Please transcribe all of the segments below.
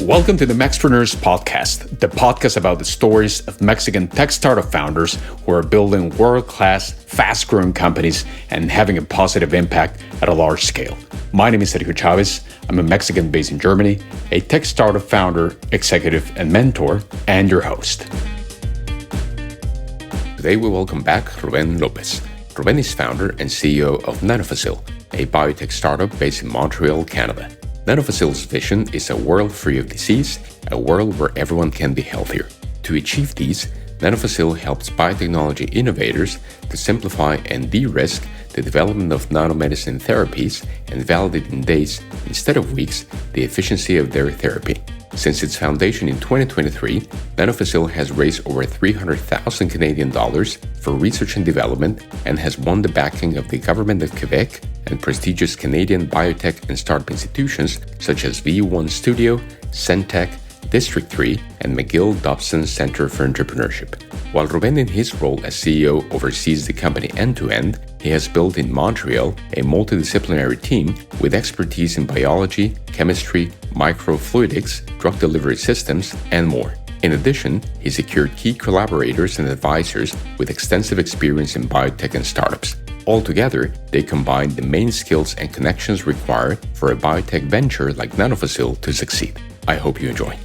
Welcome to the Mexpreneurs Podcast, the podcast about the stories of Mexican tech startup founders who are building world-class, fast-growing companies and having a positive impact at a large scale. My name is Sergio Chavez. I'm a Mexican based in Germany, a tech startup founder, executive, and mentor, and your host. Today we welcome back Rubén López. Ruben is founder and CEO of Nanofacile, a biotech startup based in Montreal, Canada. Nanofacile's vision is a world free of disease, a world where everyone can be healthier. To achieve these, Nanofacile helps biotechnology innovators to simplify and de-risk the development of nanomedicine therapies and validate in days, instead of weeks, the efficiency of their therapy. Since its foundation in 2023, Nanofacile has raised over 300,000 Canadian dollars for research and development and has won the backing of the Government of Quebec and prestigious Canadian biotech and startup institutions such as V1 Studio, Centech, District 3, and McGill Dobson Center for Entrepreneurship. While Ruben in his role as CEO oversees the company end-to-end, he has built in Montreal a multidisciplinary team with expertise in biology, chemistry, microfluidics, drug delivery systems, and more. In addition, he secured key collaborators and advisors with extensive experience in biotech and startups. Altogether, they combine the main skills and connections required for a biotech venture like Nanofacile to succeed. I hope you enjoy.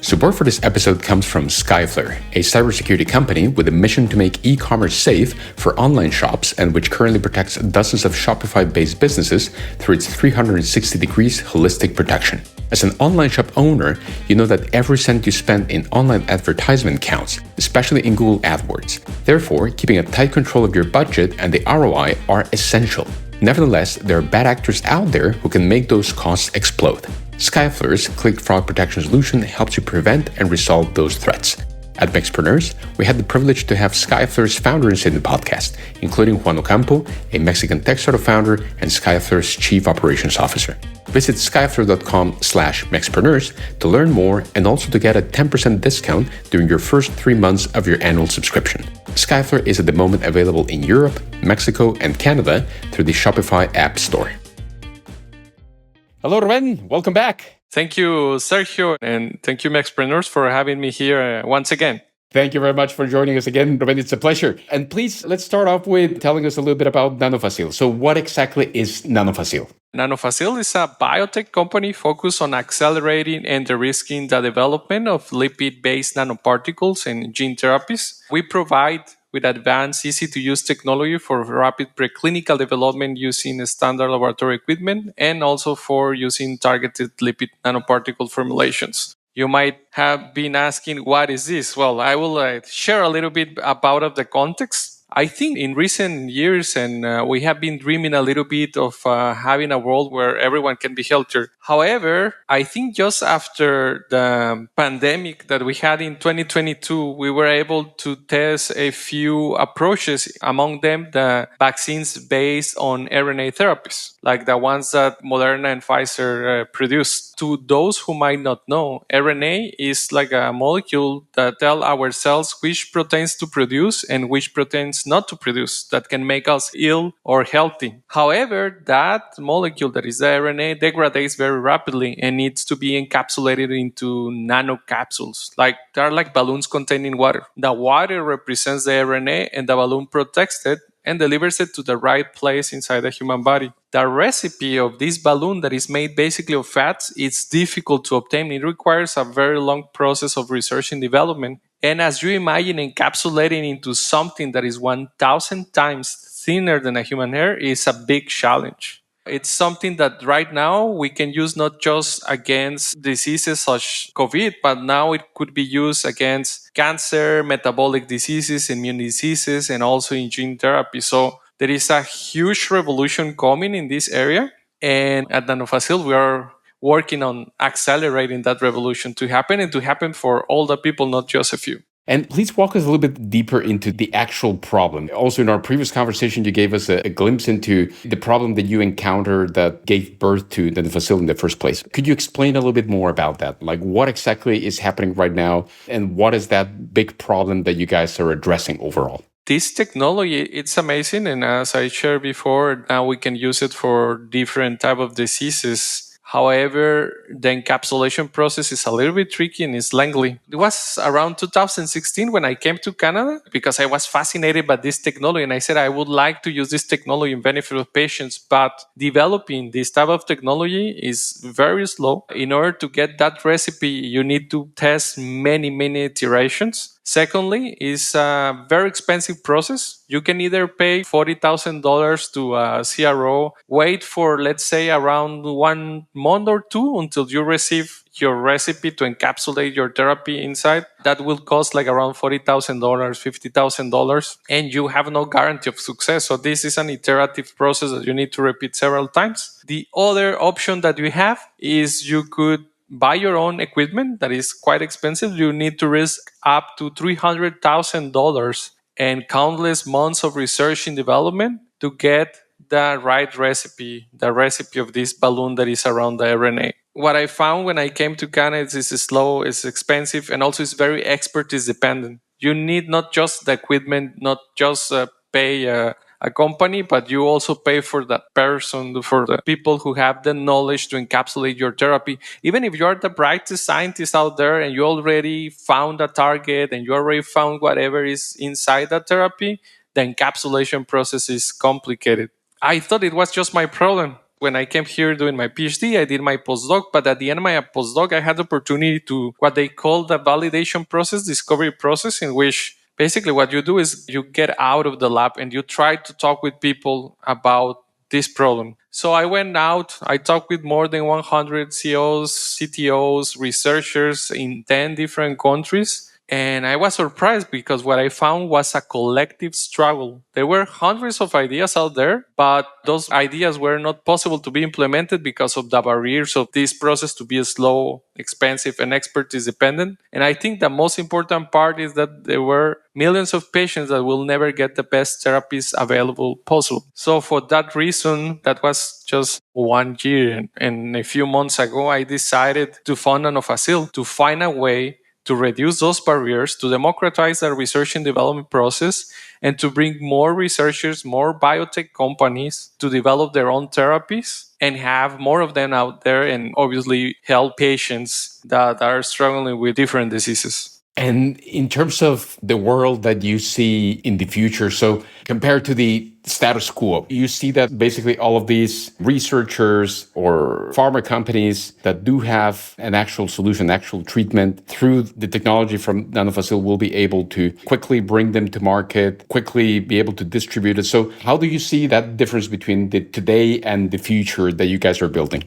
Support for this episode comes from Skyflare, a cybersecurity company with a mission to make e-commerce safe for online shops and which currently protects dozens of Shopify-based businesses through its 360 degrees holistic protection. As an online shop owner, you know that every cent you spend in online advertisement counts, especially in Google AdWords. Therefore, keeping a tight control of your budget and the ROI are essential. Nevertheless, there are bad actors out there who can make those costs explode. Skyflare's Click Fraud Protection solution helps you prevent and resolve those threats. At Mexpreneurs, we had the privilege to have Skyflare's founders in the podcast, including Juan Ocampo, a Mexican tech startup founder, and Skyflare's Chief Operations Officer. Visit skyflare.com/Mexpreneurs to learn more and also to get a 10% discount during your first 3 months of your annual subscription. Skyflare is at the moment available in Europe, Mexico, and Canada through the Shopify App Store. Hello, Ruben. Welcome back. Thank you, Sergio, and thank you, Mexpreneurs, for having me here once again. Thank you very much for joining us again, Ruben. It's a pleasure. And please, let's start off with telling us a little bit about Nanofacile. So what exactly is Nanofacile? Nanofacile is a biotech company focused on accelerating and de-risking the development of lipid-based nanoparticles and gene therapies. We provide with advanced, easy-to-use technology for rapid preclinical development using standard laboratory equipment and also for using targeted lipid nanoparticle formulations. You might have been asking, what is this? Well, I will share a little bit about the context. I think in recent years, and we have been dreaming a little bit of having a world where everyone can be healthier. However, I think just after the pandemic that we had in 2022, we were able to test a few approaches, among them the vaccines based on RNA therapies, like the ones that Moderna and Pfizer produced. To those who might not know, RNA is like a molecule that tells our cells which proteins to produce and which proteins not to produce that can make us ill or healthy. However, that molecule that is the RNA degrades very rapidly and needs to be encapsulated into nanocapsules. They're like balloons containing water. The water represents the RNA and the balloon protects it and delivers it to the right place inside the human body. The recipe of this balloon that is made basically of fats, it's difficult to obtain. It requires a very long process of research and development. And as you imagine, encapsulating into something that is 1,000 times thinner than a human hair is a big challenge. It's something that right now we can use not just against diseases such COVID, but now it could be used against cancer, metabolic diseases, immune diseases, and also in gene therapy. So there is a huge revolution coming in this area. And at Nanofacile, we are working on accelerating that revolution to happen and to happen for all the people, not just a few. And please walk us a little bit deeper into the actual problem. Also, in our previous conversation, you gave us a glimpse into the problem that you encountered that gave birth to the facility in the first place. Could you explain a little bit more about that? Like, what exactly is happening right now? And what is that big problem that you guys are addressing overall? This technology, it's amazing. And as I shared before, now we can use it for different type of diseases. However, the encapsulation process is a little bit tricky and it's lengthy. It was around 2016 when I came to Canada because I was fascinated by this technology and I said I would like to use this technology in benefit of patients, but developing this type of technology is very slow. In order to get that recipe, you need to test many iterations. Secondly, it's a very expensive process. You can either pay $40,000 to a CRO, wait for, let's say, around 1 month or two until you receive your recipe to encapsulate your therapy inside. That will cost like around $40,000, $50,000, and you have no guarantee of success. So this is an iterative process that you need to repeat several times. The other option that you have is you could buy your own equipment that is quite expensive. You need to risk up to $300,000 and countless months of research and development to get the right recipe, the recipe of this balloon that is around the RNA. What I found when I came to Canada is it's slow, it's expensive, and also it's very expertise dependent. You need not just the equipment, not just pay a company, but you also pay for that person, for the people who have the knowledge to encapsulate your therapy. Even if you're the brightest scientist out there and you already found a target and you already found whatever is inside that therapy, the encapsulation process is complicated. I thought it was just my problem. When I came here doing my PhD, I did my postdoc, but at the end of my postdoc, I had the opportunity to what they call the validation process, discovery process, in which basically what you do is you get out of the lab and you try to talk with people about this problem. So I went out, I talked with more than 100 CEOs, CTOs, researchers in 10 different countries. And I was surprised because what I found was a collective struggle. There were hundreds of ideas out there, but those ideas were not possible to be implemented because of the barriers of this process to be slow, expensive, and expertise dependent. And I think the most important part is that there were millions of patients that will never get the best therapies available possible. So for that reason, that was just 1 year. And a few months ago, I decided to found Nanofacile to find a way to reduce those barriers, to democratize the research and development process, and to bring more researchers, more biotech companies to develop their own therapies and have more of them out there and obviously help patients that are struggling with different diseases. And in terms of the world that you see in the future, so compared to the status quo, you see that basically all of these researchers or pharma companies that do have an actual solution, actual treatment through the technology from Nanofacile will be able to quickly bring them to market, quickly be able to distribute it. So how do you see that difference between the today and the future that you guys are building?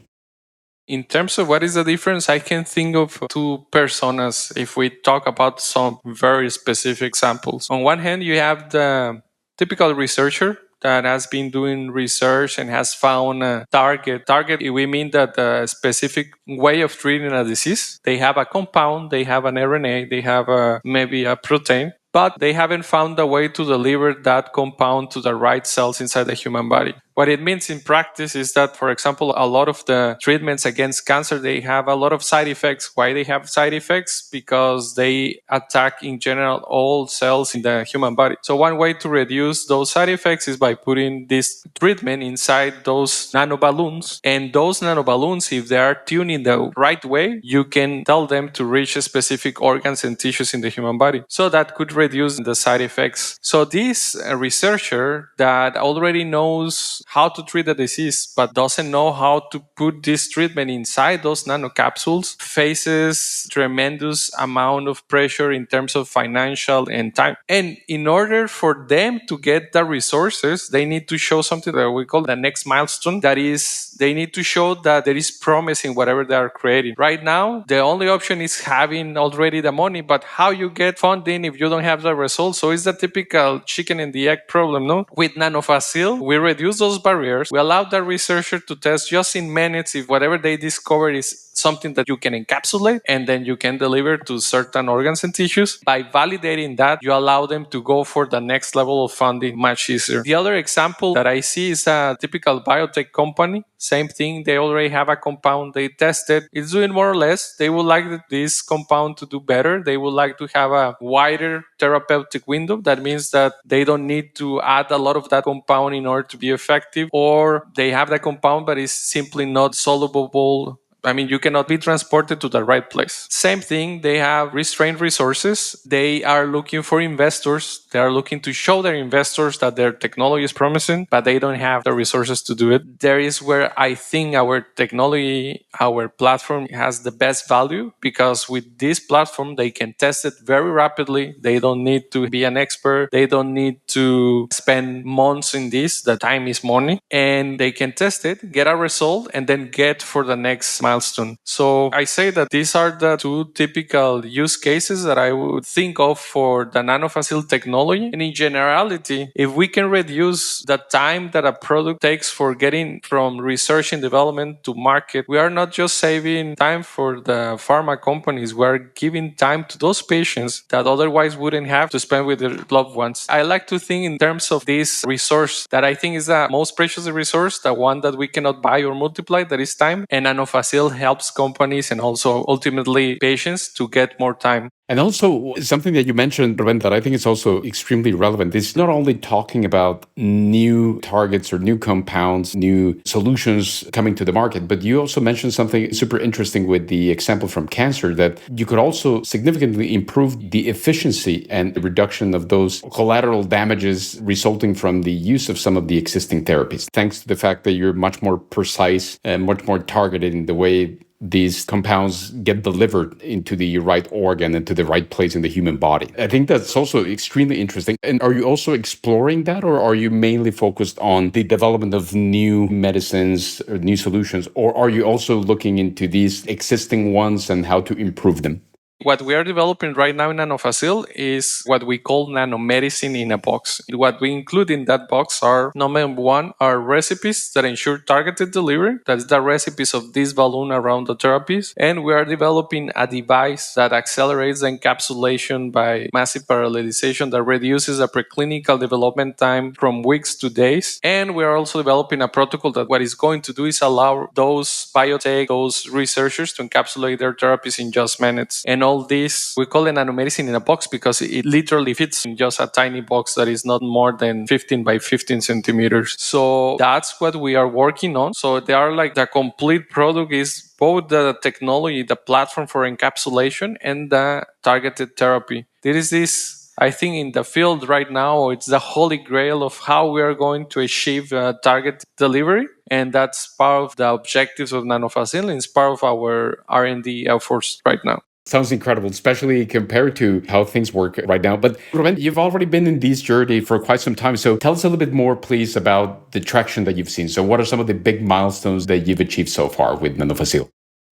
In terms of what is the difference, I can think of two personas if we talk about some very specific examples. On one hand, you have the typical researcher that has been doing research and has found a target. Target, we mean that a specific way of treating a disease. They have a compound, they have an RNA, they have maybe a protein, but they haven't found a way to deliver that compound to the right cells inside the human body. What it means in practice is that, for example, a lot of the treatments against cancer, they have a lot of side effects. Why they have side effects? Because they attack in general all cells in the human body. So one way to reduce those side effects is by putting this treatment inside those nanoballoons. And those nanoballoons, if they are tuned in the right way, you can tell them to reach specific organs and tissues in the human body. So that could reduce the side effects. So this researcher that already knows how to treat the disease but doesn't know how to put this treatment inside those nanocapsules faces tremendous amount of pressure in terms of financial and time. And in order for them to get the resources, they need to show something that we call the next milestone. That is, they need to show that there is promise in whatever they are creating. Right now, the only option is having already the money, but how you get funding if you don't have the results? So it's the typical chicken and the egg problem, no? With Nanofacile, we reduce those barriers. We allow the researcher to test just in minutes if whatever they discover is something that you can encapsulate and then you can deliver to certain organs and tissues. By validating that, you allow them to go for the next level of funding much easier. The other example that I see is a typical biotech company. Same thing, they already have a compound, they tested, it's doing more or less. They would like this compound to do better. They would like to have a wider therapeutic window. That means that they don't need to add a lot of that compound in order to be effective, or they have the compound but it's simply not soluble you cannot be transported to the right place. Same thing, they have restrained resources. They are looking for investors. They are looking to show their investors that their technology is promising, but they don't have the resources to do it. There is where I think our technology, our platform has the best value, because with this platform, they can test it very rapidly. They don't need to be an expert. They don't need to spend months in this. The time is money, and they can test it, get a result, and then get for the next milestone. So I say that these are the two typical use cases that I would think of for the Nanofacile technology. And in generality, if we can reduce the time that a product takes for getting from research and development to market, we are not just saving time for the pharma companies, we are giving time to those patients that otherwise wouldn't have to spend with their loved ones. I like to think in terms of this resource that I think is the most precious resource, the one that we cannot buy or multiply, that is time. And Nanofacile helps companies and also ultimately patients to get more time. And also something that you mentioned, Ruben, that I think is also extremely relevant is not only talking about new targets or new compounds, new solutions coming to the market, but you also mentioned something super interesting with the example from cancer, that you could also significantly improve the efficiency and the reduction of those collateral damages resulting from the use of some of the existing therapies, thanks to the fact that you're much more precise and much more targeted in the way these compounds get delivered into the right organ and to the right place in the human body. I think that's also extremely interesting. And are you also exploring that, or are you mainly focused on the development of new medicines or new solutions, or are you also looking into these existing ones and how to improve them? What we are developing right now in Nanofacile is what we call nanomedicine in a box. What we include in that box are, number one, are recipes that ensure targeted delivery. That's the recipes of this balloon around the therapies. And we are developing a device that accelerates the encapsulation by massive parallelization that reduces the preclinical development time from weeks to days. And we are also developing a protocol that what it's going to do is allow those biotech, those researchers to encapsulate their therapies in just minutes. And all this, we call it nanomedicine in a box because it literally fits in just a tiny box that is not more than 15 by 15 centimeters. So that's what we are working on. So they are like the complete product is both the technology, the platform for encapsulation, and the targeted therapy. There is this, I think, in the field right now, it's the holy grail of how we are going to achieve target delivery. And that's part of the objectives of Nanofacile, and it's part of our R&D efforts right now. Sounds incredible, especially compared to how things work right now. But Ruben, you've already been in this journey for quite some time. So tell us a little bit more, please, about the traction that you've seen. So what are some of the big milestones that you've achieved so far with Nanofacile?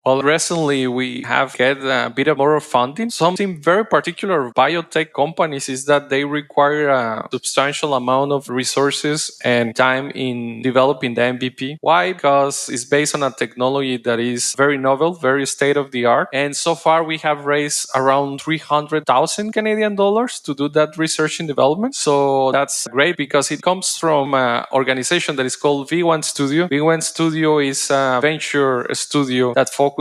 Well, recently we have get a bit of more funding. Something very particular of biotech companies is that they require a substantial amount of resources and time in developing the MVP. Why? Because it's based on a technology that is very novel, very state of the art. And so far we have raised around 300,000 Canadian dollars to do that research and development. So that's great because it comes from an organization that is called V1 Studio. V1 Studio is a venture studio that focuses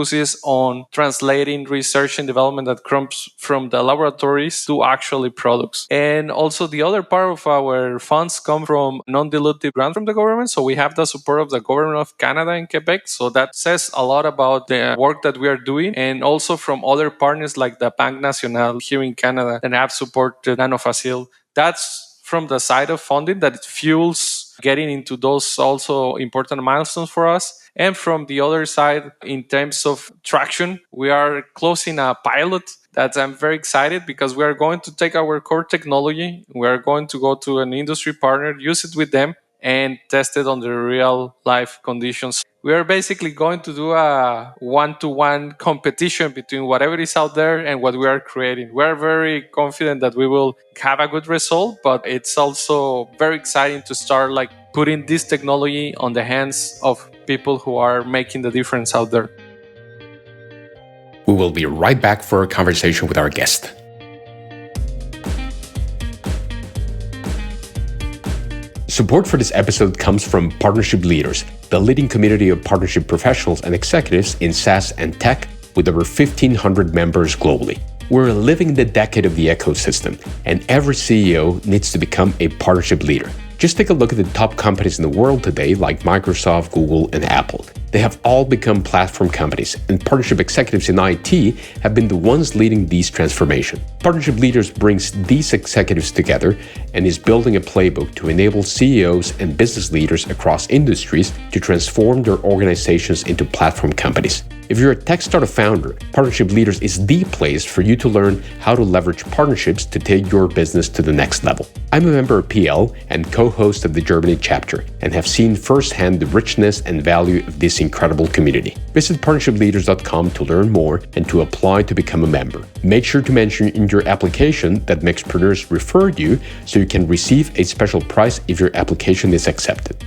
on translating research and development that comes from the laboratories to actually products. And also the other part of our funds come from non-dilutive grant from the government. So we have the support of the Government of Canada and Quebec. So that says a lot about the work that we are doing, and also from other partners like the Banque Nationale here in Canada that have supported Nanofacile. That's from the side of funding that it fuels getting into those also important milestones for us. And from the other side, in terms of traction, we are closing a pilot that I'm very excited because we are going to take our core technology. We are going to go to an industry partner, use it with them, and test it under real life conditions. We are basically going to do a one-to-one competition between whatever is out there and what we are creating. We are very confident that we will have a good result, but it's also very exciting to start like putting this technology on the hands of people who are making the difference out there. We will be right back for a conversation with our guest. Support for this episode comes from Partnership Leaders, the leading community of partnership professionals and executives in SaaS and tech with over 1,500 members globally. We're living in the decade of the ecosystem, and every CEO needs to become a partnership leader. Just take a look at the top companies in the world today like Microsoft, Google, and Apple. They have all become platform companies, and partnership executives in IT have been the ones leading these transformations. Partnership Leaders brings these executives together and is building a playbook to enable CEOs and business leaders across industries to transform their organizations into platform companies. If you're a tech startup founder, Partnership Leaders is the place for you to learn how to leverage partnerships to take your business to the next level. I'm a member of PL and co-host of the Germany chapter and have seen firsthand the richness and value of this incredible community. Visit partnershipleaders.com to learn more and to apply to become a member. Make sure to mention in your application that Mexpreneurs referred you so you can receive a special price if your application is accepted.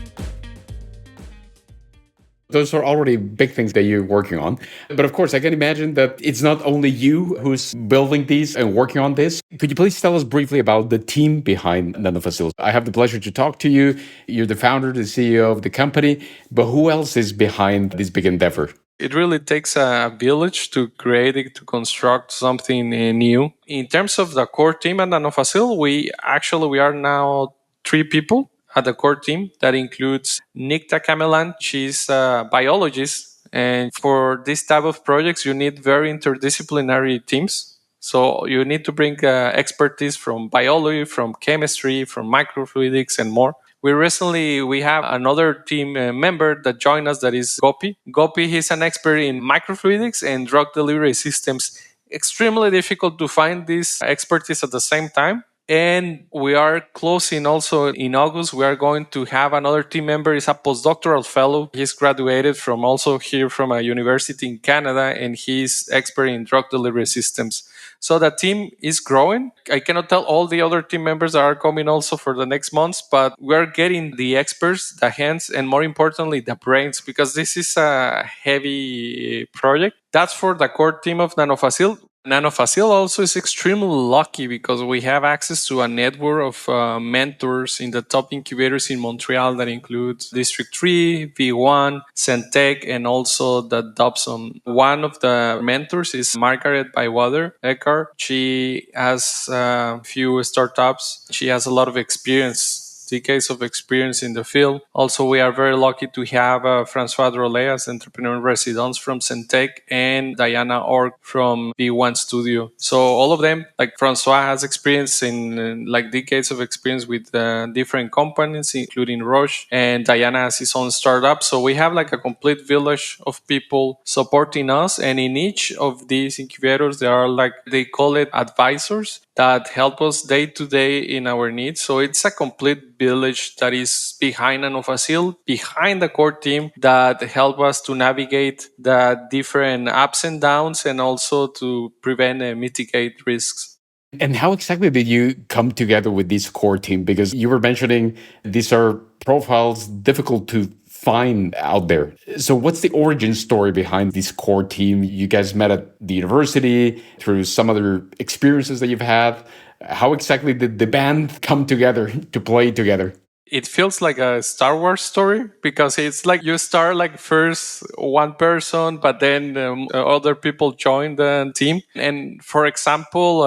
Those are already big things that you're working on. But of course, I can imagine that it's not only you who's building these and working on this. Could you please tell us briefly about the team behind Nanofacile? I have the pleasure to talk to you. You're the founder, the CEO of the company. But who else is behind this big endeavor? It really takes a village to create it, to construct something new. In terms of the core team at Nanofacile, we are now 3 people at the core team. That includes Nikta Kamelan. She's a biologist. And for this type of projects, you need very interdisciplinary teams. So you need to bring expertise from biology, from chemistry, from microfluidics, and more. We have another team member that joined us, that is Gopi. Gopi is an expert in microfluidics and drug delivery systems. Extremely difficult to find this expertise at the same time. And we are closing also in August. We are going to have another team member. Is a postdoctoral fellow. He's graduated from also here from a university in Canada, and he's expert in drug delivery systems. So the team is growing. I cannot tell all the other team members that are coming also for the next months, but we're getting the experts, the hands, and more importantly, the brains, because this is a heavy project. That's for the core team of Nanofacile. Nanofacile also is extremely lucky because we have access to a network of mentors in the top incubators in Montreal that includes District 3, V1, Centech, and also the Dobson. One of the mentors is Margaret Bywater Eckhart. She has a few startups. She has a lot of experience, decades of experience in the field. Also, we are very lucky to have Francois Drolet as entrepreneur residence from Centech and Diana Org from V1 Studio. So all of them, like Francois has experience in like decades of experience with different companies, including Roche, and Diana has his own startup. So we have like a complete village of people supporting us. And in each of these incubators, there are like, they call it advisors that help us day to day in our needs. So it's a complete village that is behind Nanofacile, behind the core team that help us to navigate the different ups and downs and also to prevent and mitigate risks. And how exactly did you come together with this core team? Because you were mentioning these are profiles difficult to find out there. So what's the origin story behind this core team? You guys met at the university through some other experiences that you've had. How exactly did the band come together to play together? It feels like a Star Wars story because it's like you start like first one person, but then other people join the team. And for example,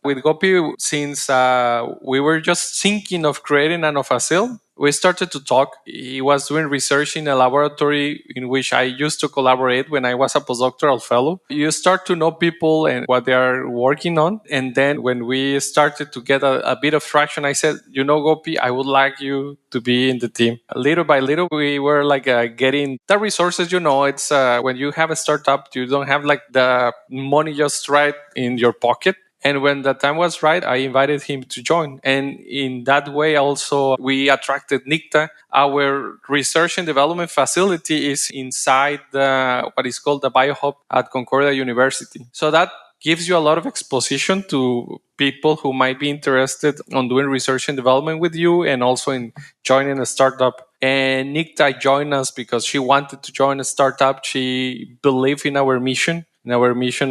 with Gopi, since we were just thinking of creating Nanofacile, we started to talk. He was doing research in a laboratory in which I used to collaborate when I was a postdoctoral fellow. You start to know people and what they are working on. And then when we started to get a bit of traction, I said, Gopi, I would like you to be in the team. Little by little, we were like getting the resources. It's when you have a startup, you don't have like the money just right in your pocket. And when the time was right, I invited him to join. And in that way, also, we attracted Nikta. Our research and development facility is inside what is called the BioHub at Concordia University. So that gives you a lot of exposition to people who might be interested on doing research and development with you and also in joining a startup. And Nikta joined us because she wanted to join a startup. She believed in our mission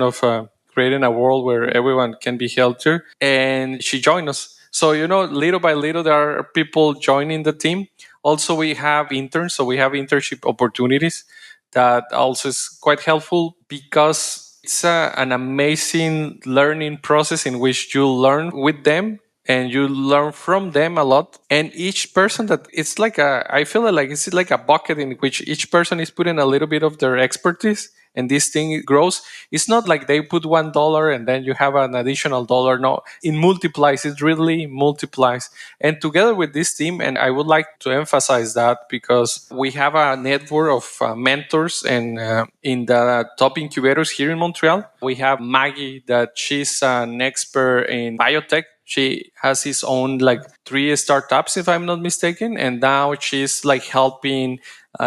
of creating a world where everyone can be healthier. And she joined us. So, little by little, there are people joining the team. Also, we have interns. So we have internship opportunities that also is quite helpful because it's an amazing learning process in which you learn with them and you learn from them a lot. And each person that it's like I feel like it's like a bucket in which each person is putting a little bit of their expertise, and this thing grows. It's not like they put $1 and then you have an additional dollar. No, it multiplies. It really multiplies. And together with this team, and I would like to emphasize that because we have a network of mentors and in the top incubators here in Montreal, we have Maggie, that she's an expert in biotech. She has his own like 3 startups, if I'm not mistaken, and now she's like helping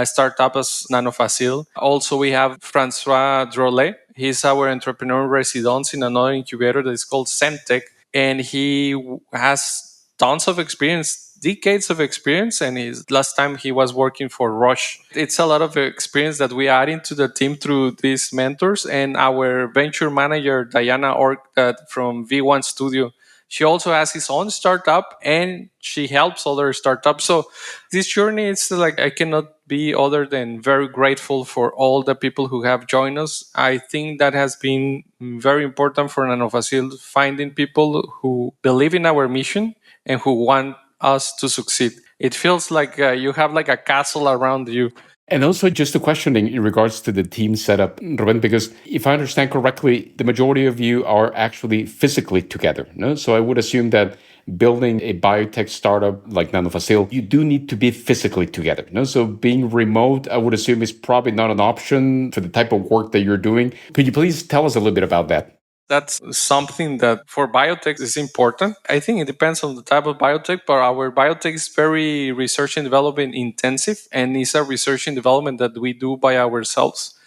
startup as Nanofacile. Also, we have Francois Drolet. He's our entrepreneur resident in another incubator that is called Centech, and he has tons of experience, decades of experience, and his last time he was working for Roche. It's a lot of experience that we add into the team through these mentors. And our venture manager Diana Ork from V1 Studio, she also has his own startup and she helps other startups. So this journey is like, I cannot be other than very grateful for all the people who have joined us. I think that has been very important for Nanofacile, finding people who believe in our mission and who want us to succeed. It feels like you have like a castle around you. And also just a questioning in regards to the team setup, Ruben, because if I understand correctly, the majority of you are actually physically together. No? So I would assume that building a biotech startup like Nanofacile, you do need to be physically together. No? So being remote, I would assume, is probably not an option for the type of work that you're doing. Could you please tell us a little bit about that? That's something that for biotech is important. I think it depends on the type of biotech, but our biotech is very research and development intensive, and it's a research and development that we do by ourselves.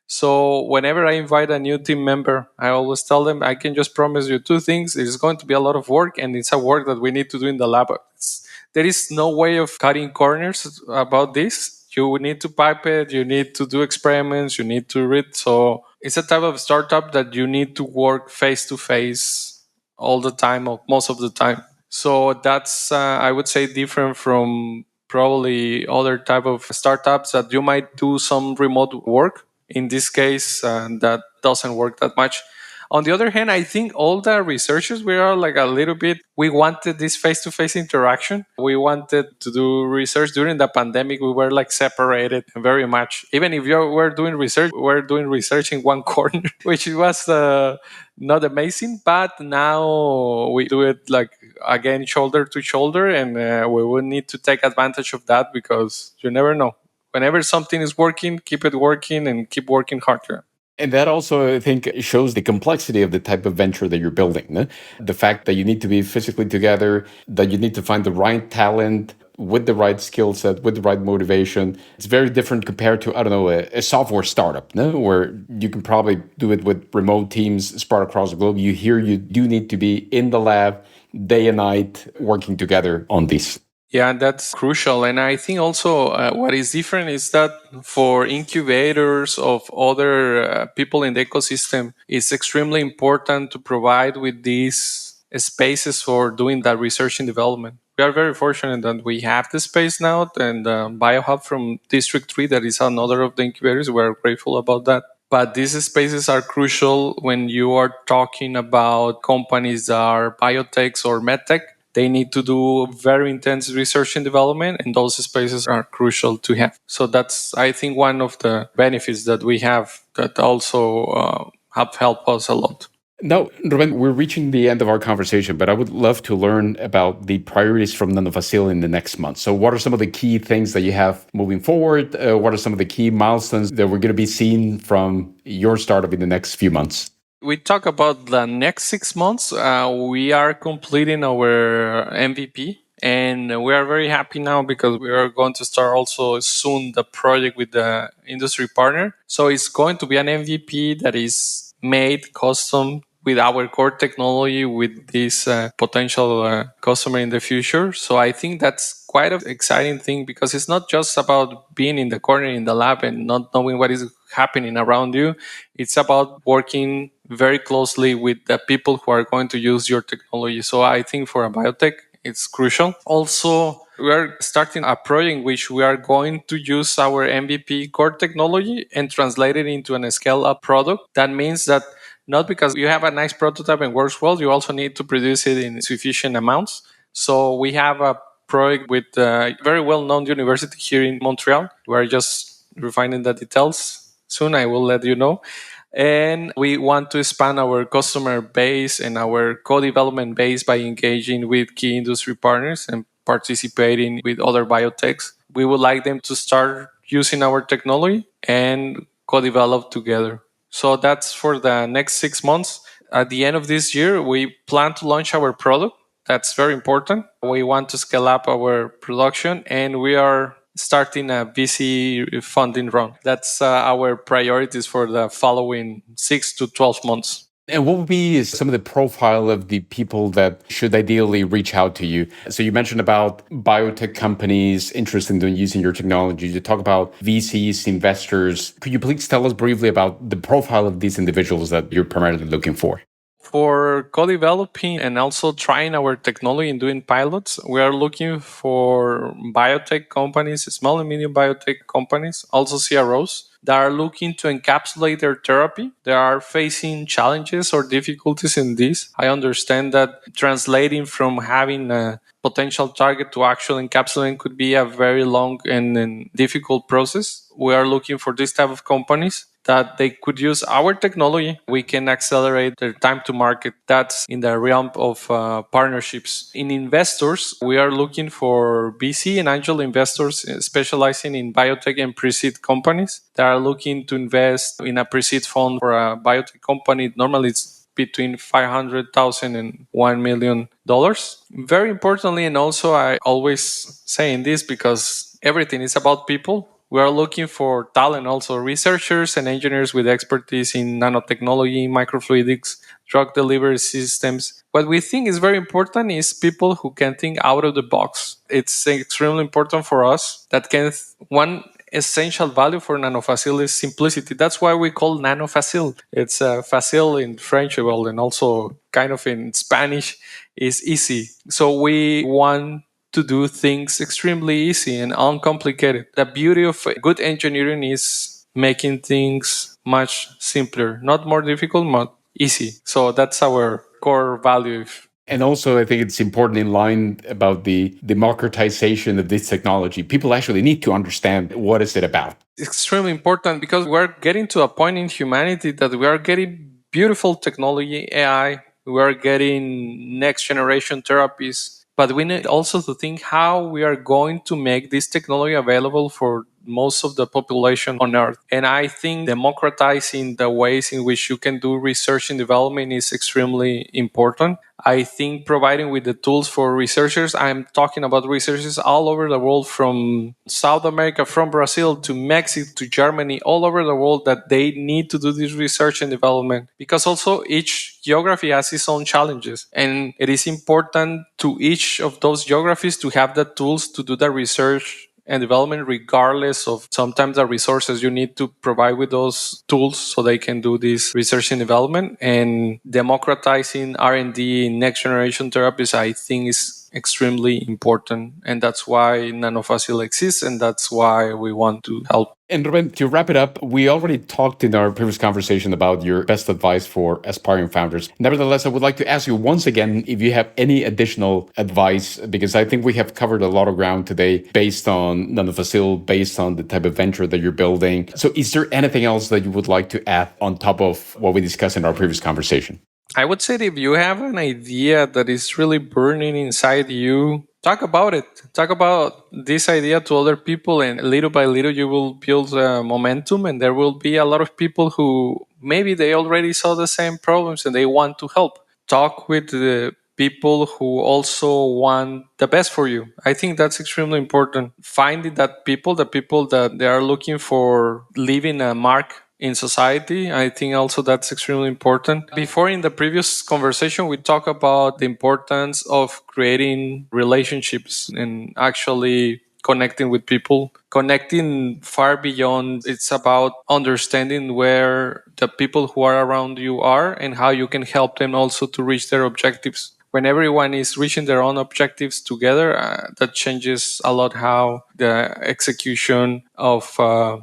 So whenever I invite a new team member, I always tell them, I can just promise you 2 things. It's going to be a lot of work, and it's a work that we need to do in the lab. There is no way of cutting corners about this. You need to pipe it, you need to do experiments, you need to read. So it's a type of startup that you need to work face to face all the time, or most of the time. So that's, I would say, different from probably other type of startups that you might do some remote work. In this case, that doesn't work that much. On the other hand, I think all the researchers, we are like a little bit, we wanted this face-to-face interaction. We wanted to do research during the pandemic. We were like separated very much. Even if you were doing research, we're doing research in one corner, which was not amazing. But now we do it like again, shoulder to shoulder. And we will need to take advantage of that because you never know. Whenever something is working, keep it working and keep working harder. And that also, I think, shows the complexity of the type of venture that you're building. No? The fact that you need to be physically together, that you need to find the right talent with the right skill set, with the right motivation. It's very different compared to, I don't know, a software startup, no? Where you can probably do it with remote teams spread across the globe. You do need to be in the lab day and night working together on these. Yeah, that's crucial. And I think also what is different is that for incubators of other people in the ecosystem, it's extremely important to provide with these spaces for doing that research and development. We are very fortunate that we have the space now, and BioHub from District 3, that is another of the incubators. We're grateful about that. But these spaces are crucial when you are talking about companies that are biotechs or medtech. They need to do very intense research and development, and those spaces are crucial to have. So that's, I think, one of the benefits that we have that also have helped us a lot. Now, Ruben, we're reaching the end of our conversation, but I would love to learn about the priorities from Nanofacile in the next month. So what are some of the key things that you have moving forward? What are some of the key milestones that we're going to be seeing from your startup in the next few months? We talk about the next 6 months. We are completing our MVP, and we are very happy now because we are going to start also soon the project with the industry partner. So it's going to be an MVP that is made custom with our core technology with this potential customer in the future. So I think that's quite an exciting thing because it's not just about being in the corner in the lab and not knowing what is happening around you. It's about working very closely with the people who are going to use your technology. So I think for a biotech, it's crucial. Also, we are starting a project in which we are going to use our MVP core technology and translate it into a scale-up product. That means that Not because you have a nice prototype and works well, you also need to produce it in sufficient amounts. So we have a project with a very well-known university here in Montreal. We're just refining the details. Soon I will let you know. And we want to expand our customer base and our co-development base by engaging with key industry partners and participating with other biotechs. We would like them to start using our technology and co-develop together. So that's for the next 6 months. At the end of this year, we plan to launch our product. That's very important. We want to scale up our production, and we are starting a VC funding round. That's our priorities for the following 6 to 12 months. And what would be some of the profile of the people that should ideally reach out to you? So you mentioned about biotech companies interested in using your technology. You talk about VCs, investors. Could you please tell us briefly about the profile of these individuals that you're primarily looking for? For co-developing and also trying our technology and doing pilots, we are looking for biotech companies, small and medium biotech companies, also CROs that are looking to encapsulate their therapy. They are facing challenges or difficulties in this. I understand that translating from having a potential target to actual encapsulating could be a very long and difficult process. We are looking for this type of companies that they could use our technology. We can accelerate their time to market. That's in the realm of partnerships. In investors, we are looking for VC and angel investors specializing in biotech and pre-seed companies that are looking to invest in a pre-seed fund for a biotech company. Normally, it's between $500,000 and $1 million. Very importantly, and also I always saying this because everything is about people. We are looking for talent, also researchers and engineers with expertise in nanotechnology, microfluidics, drug delivery systems. What we think is very important is people who can think out of the box. It's extremely important for us that one essential value for Nanofacile is simplicity. That's why we call Nanofacile. It's facile in French, well, and also kind of in Spanish is easy. So we want to do things extremely easy and uncomplicated. The beauty of good engineering is making things much simpler, not more difficult, but easy. So that's our core value. And also, I think it's important in line about the democratization of this technology. People actually need to understand what is it about. It's extremely important because we're getting to a point in humanity that we are getting beautiful technology, AI, we are getting next generation therapies, but we need also to think how we are going to make this technology available for most of the population on Earth. And I think democratizing the ways in which you can do research and development is extremely important. I think providing with the tools for researchers, I'm talking about researchers all over the world, from South America, from Brazil to Mexico to Germany, all over the world, that they need to do this research and development, because also each geography has its own challenges. And it is important to each of those geographies to have the tools to do the research and development, regardless of sometimes the resources you need to provide with those tools so they can do this research and development. And democratizing R&D in next generation therapies, I think, is extremely important. And that's why Nanofacile exists, and that's why we want to help. And Ruben, to wrap it up, we already talked in our previous conversation about your best advice for aspiring founders. Nevertheless, I would like to ask you once again if you have any additional advice, because I think we have covered a lot of ground today based on Nanofacile, based on the type of venture that you're building. So is there anything else that you would like to add on top of what we discussed in our previous conversation? I would say that if you have an idea that is really burning inside you, talk about it. Talk about this idea to other people, and little by little you will build momentum, and there will be a lot of people who maybe they already saw the same problems and they want to help. Talk with the people who also want the best for you. I think that's extremely important. Finding that people, the people that they are looking for leaving a mark in society, I think also that's extremely important. Before, in the previous conversation, we talked about the importance of creating relationships and actually connecting with people. Connecting far beyond, it's about understanding where the people who are around you are and how you can help them also to reach their objectives. When everyone is reaching their own objectives together, that changes a lot how the execution of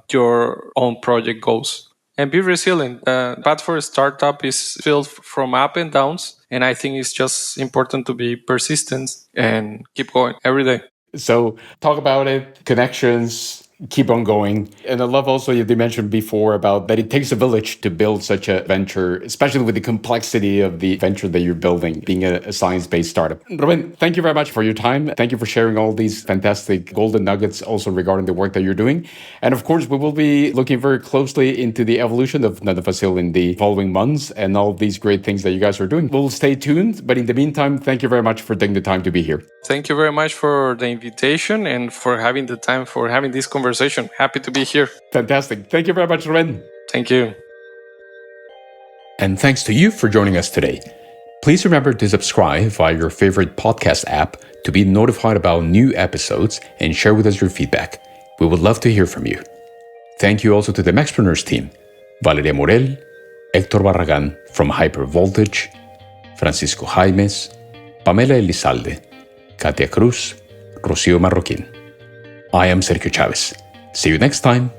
your own project goes. and be resilient. The path for a startup is filled from up and downs. And I think it's just important to be persistent and keep going every day. So talk about it, connections, keep on going. And I love also you mentioned before about that it takes a village to build such a venture, especially with the complexity of the venture that you're building, being a science-based startup. Ruben, thank you very much for your time. Thank you for sharing all these fantastic golden nuggets also regarding the work that you're doing. And of course, we will be looking very closely into the evolution of Nanofacile in the following months and all these great things that you guys are doing. We'll stay tuned. But in the meantime, thank you very much for taking the time to be here. Thank you very much for the invitation and for having the time for having this conversation. Happy to be here. Fantastic. Thank you very much, Ruben. Thank you. And thanks to you for joining us today. Please remember to subscribe via your favorite podcast app to be notified about new episodes and share with us your feedback. We would love to hear from you. Thank you also to the Maxpreneurs team, Valeria Morel, Hector Barragan from Hyper Voltage, Francisco Jaimes, Pamela Elizalde, Katia Cruz, Rocío Marroquín. I am Sergio Chavez. See you next time.